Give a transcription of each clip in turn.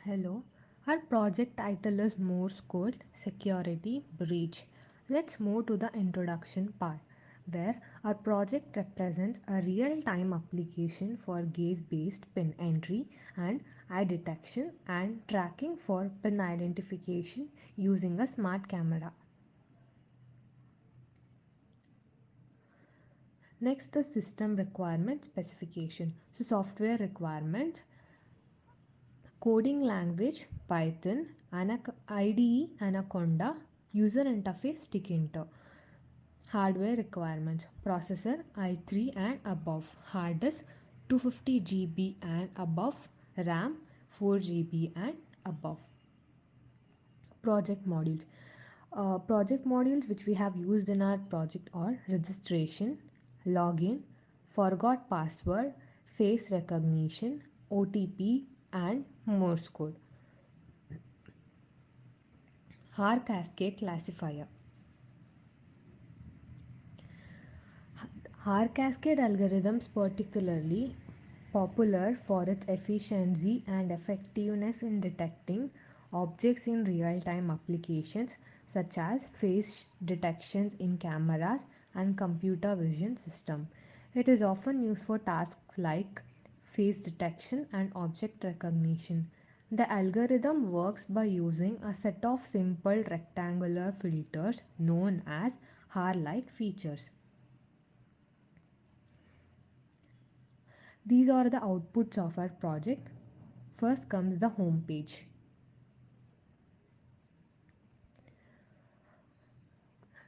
Hello, our project title is Morse Code Security Breach. Let's move to the introduction part, where our project represents a real time application for gaze based pin entry and eye detection and tracking for pin identification using a smart camera. Next is system requirement specification. So, software requirements, coding language Python, IDE Anaconda, user interface Tkinter. Hardware requirements, processor i3 and above, hard disk 250 GB and above, RAM 4 GB and above. Project modules. Project modules which we have used in our project are registration, login, forgot password, face recognition, OTP, and Morse code. R cascade classifier. R cascade algorithms particularly popular for its efficiency and effectiveness in detecting objects in real-time applications such as face detections in cameras and computer vision system. It is often used for tasks like face detection and object recognition. The algorithm works by using a set of simple rectangular filters known as R-like features. These are the outputs of our project. First comes the home page.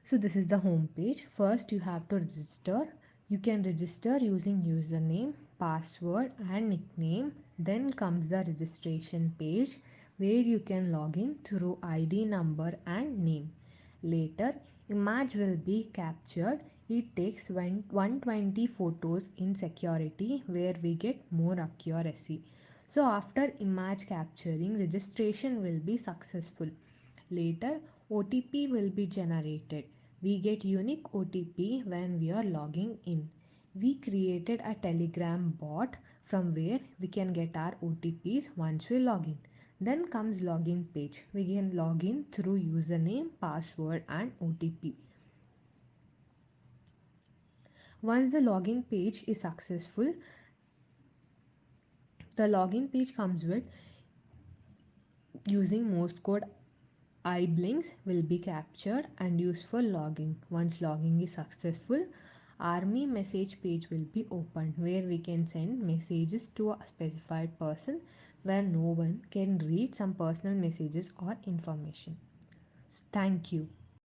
So this is the home page. First you have to register. You can register using username, password and nickname. Then comes the registration page where you can log in through ID number and name. Later, image will be captured. It takes 120 photos in security where we get more accuracy. So after image capturing, registration will be successful. Later, OTP will be generated. We get unique OTP when we are logging in. We created a Telegram bot from where we can get our OTPs once we log in. Then comes login page. We can log in through username, password and OTP. Once the login page is successful, the login page comes with using Morse code eye blinks will be captured and used for logging. Once logging is successful, army message page will be opened where we can send messages to a specified person where no one can read some personal messages or information. Thank you.